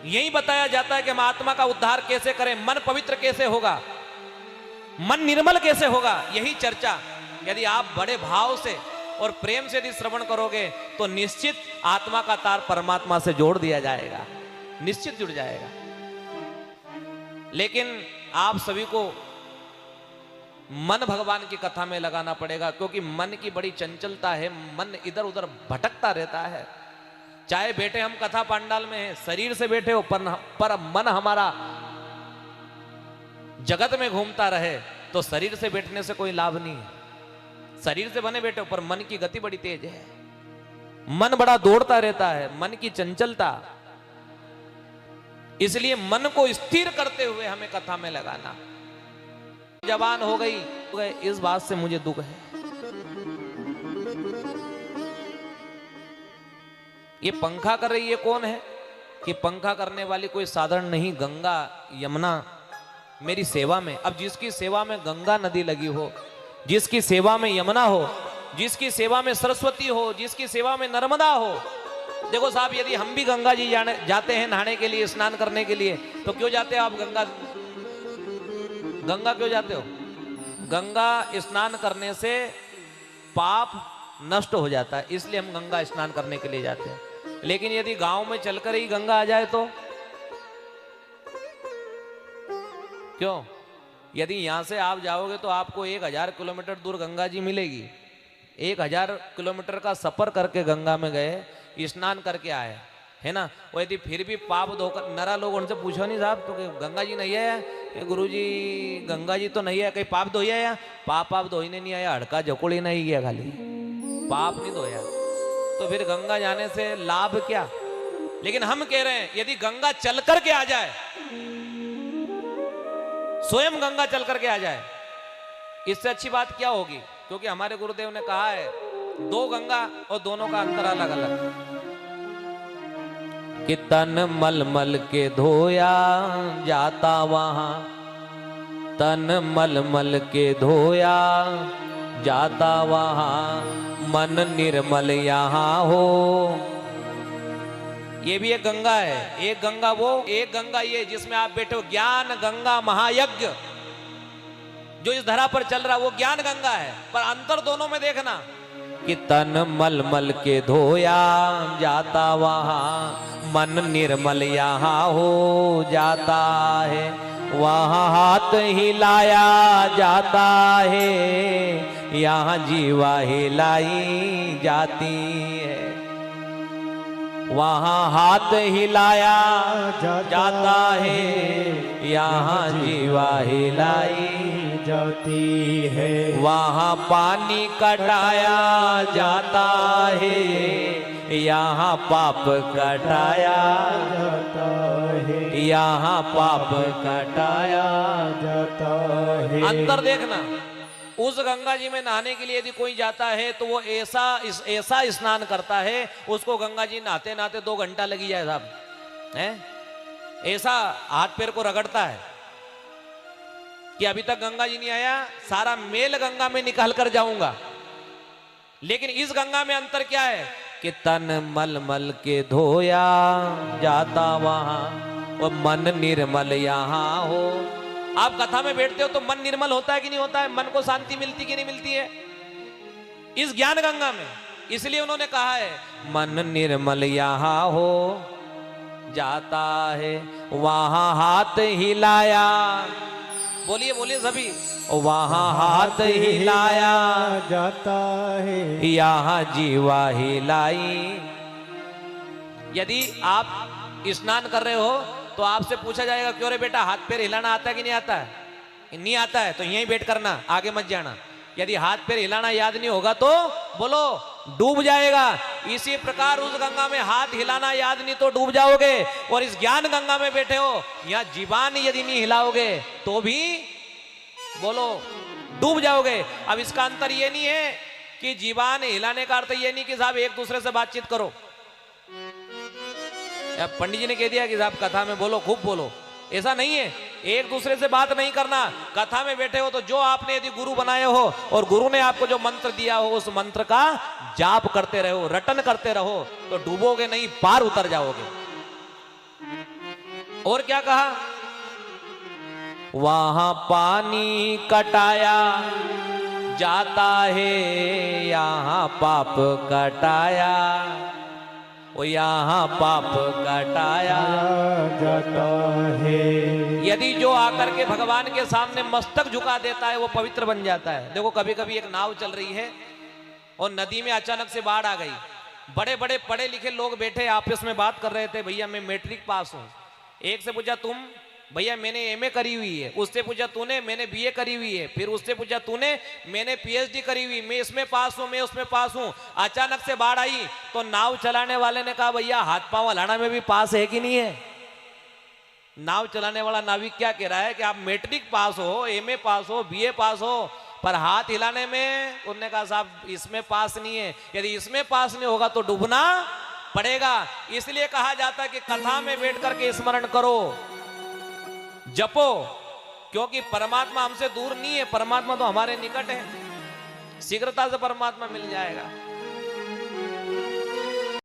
यही बताया जाता है कि हम आत्मा का उद्धार कैसे करें, मन पवित्र कैसे होगा, मन निर्मल कैसे होगा। यही चर्चा यदि आप बड़े भाव से और प्रेम से यदि श्रवण करोगे तो निश्चित आत्मा का तार परमात्मा से जोड़ दिया जाएगा, निश्चित जुड़ जाएगा। लेकिन आप सभी को मन भगवान की कथा में लगाना पड़ेगा, क्योंकि मन की बड़ी चंचलता है, मन इधर उधर भटकता रहता है। चाहे बेटे हम कथा पांडाल में हैं, शरीर से बैठे हो, पर मन हमारा जगत में घूमता रहे तो शरीर से बैठने से कोई लाभ नहीं है। शरीर से बने बैठे हो पर मन की गति बड़ी तेज है, मन बड़ा दौड़ता रहता है, मन की चंचलता। इसलिए मन को स्थिर करते हुए हमें कथा में लगाना। जवान हो गई, इस बात से मुझे दुख है। ये पंखा कर रही है कौन है? कि पंखा करने वाली कोई साधारण नहीं, गंगा यमुना मेरी सेवा में। अब जिसकी सेवा में गंगा नदी लगी हो, जिसकी सेवा में यमुना हो, जिसकी सेवा में सरस्वती हो, जिसकी सेवा में नर्मदा हो। देखो साहब, यदि हम भी गंगा जी जाते हैं नहाने के लिए, स्नान करने के लिए, तो क्यों जाते हो आप गंगा क्यों जाते हो? गंगा स्नान करने से पाप नष्ट हो जाता है, इसलिए हम गंगा स्नान करने के लिए जाते हैं। लेकिन यदि गांव में चलकर ही गंगा आ जाए तो क्यों? यदि यहां से आप जाओगे तो आपको 1000 किलोमीटर दूर गंगा जी मिलेगी। 1000 किलोमीटर का सफर करके गंगा में गए, स्नान करके आए, है ना। वो यदि फिर भी पाप धोकर, नरा लोग उनसे पूछो नहीं साहब तो गंगा जी नहीं है, गुरु जी गंगा जी तो नहीं है, कहीं पाप धोया या? पाप धोने नहीं आया, हड़का जकोड़ी नहीं गया, खाली पाप नहीं धोया, तो फिर गंगा जाने से लाभ क्या? लेकिन हम कह रहे हैं यदि गंगा चल करके आ जाए, स्वयं गंगा चल करके आ जाए, इससे अच्छी बात क्या होगी? क्योंकि हमारे गुरुदेव ने कहा है 2 गंगा और दोनों का अंतर अलग अलग। कि तन मल मल के धोया जाता वहां, तन मल मल के धोया जाता वहां, मन निर्मल यहाँ हो। ये भी एक गंगा है, एक गंगा वो, एक गंगा ये जिसमें आप बैठे हो। ज्ञान गंगा महायज्ञ जो इस धरा पर चल रहा वो ज्ञान गंगा है, पर अंतर दोनों में देखना कि तन मल मल के धोया जाता वहां, मन निर्मल यहाँ हो जाता है। वहां हाथ हिलाया जाता है, यहाँ जीवा हिलाई जाती है। वहां हाथ हिलाया जाता है, यहाँ जीवा हिलाई जाती है। वहां पानी कटाया जाता है, यहाँ पाप कटाया जाता है, यहाँ पाप कटाया जाता है। अंतर देखना, उस गंगा जी में नहाने के लिए यदि कोई जाता है तो वो ऐसा स्नान करता है, उसको गंगा जी नहाते नहाते 2 घंटा लगी जाए साहब, हैं? ऐसा हाथ पैर को रगड़ता है कि अभी तक गंगा जी नहीं आया, सारा मेल गंगा में निकाल कर जाऊंगा। लेकिन इस गंगा में अंतर क्या है कि तन मल मल के धोया जाता वहां, और मन निर्मल यहाँ हो। आप कथा में बैठते हो तो मन निर्मल होता है कि नहीं होता है? मन को शांति मिलती कि नहीं मिलती है इस ज्ञान गंगा में? इसलिए उन्होंने कहा है मन निर्मल यहाँ हो जाता है। वहां हाथ हिलाया, बोलिए बोलिए सभी, वहां हाथ हिलाया जाता है, यहाँ जीवा हिलाई। यदि आप स्नान कर रहे हो तो आपसे पूछा जाएगा क्यों रे बेटा हाथ पैर हिलाना आता है कि नहीं आता है? नहीं आता है तो यहीं बैठ करना, आगे मत जाना। यदि हाथ पैर हिलाना याद नहीं होगा तो बोलो डूब जाएगा। इसी प्रकार उस गंगा में हाथ हिलाना याद नहीं तो डूब जाओगे, और इस ज्ञान गंगा में बैठे हो, यहाँ जीवान यदि नहीं हिलाओगे तो भी बोलो डूब जाओगे। अब इसका अंतर ये नहीं है कि जीवान हिलाने का अर्थ ये नहीं कि साहब एक दूसरे से बातचीत करो। पंडित जी ने कह दिया कि साहब कथा में बोलो, खूब बोलो, ऐसा नहीं है। एक दूसरे से बात नहीं करना। कथा में बैठे हो तो जो आपने यदि गुरु बनाए हो और गुरु ने आपको जो मंत्र दिया हो उस मंत्र का जाप करते रहो, रटन करते रहो, तो डूबोगे नहीं, पार उतर जाओगे। और क्या कहा, वहां पानी कटाया जाता है, यहाँ पाप कटाया, वो यहाँ पाप कटाया जाता है। यदि जो आकर के भगवान के सामने मस्तक झुका देता है वो पवित्र बन जाता है। देखो कभी कभी एक नाव चल रही है और नदी में अचानक से बाढ़ आ गई, बड़े बड़े पढ़े लिखे लोग बैठे आपस में बात कर रहे थे, भैया मैं मैट्रिक पास हूं। एक से पूछा तुम, भैया मैंने एमए करी हुई है। उससे पूछा तूने, मैंने बीए करी हुई है। फिर उससे पूछा तूने, मैंने पीएचडी करी हुई, मैं इसमें पास हूं, मैं उसमें पास हूं। अचानक से बाढ़ आई तो नाव चलाने वाले ने कहा भैया हाथ पांव हिलाना में भी पास है कि नहीं है। नाव चलाने वाला नाविक क्या कह रहा है कि आप मैट्रिक पास हो, एमए पास हो, बीए पास हो, पर हाथ हिलाने में, उन्होंने कहा साहब इसमें पास नहीं है। यदि इसमें पास नहीं होगा तो डूबना पड़ेगा। इसलिए कहा जाता है कि कथा में बैठ करके स्मरण करो, जपो, क्योंकि परमात्मा हमसे दूर नहीं है, परमात्मा तो हमारे निकट है, शीघ्रता से परमात्मा मिल जाएगा।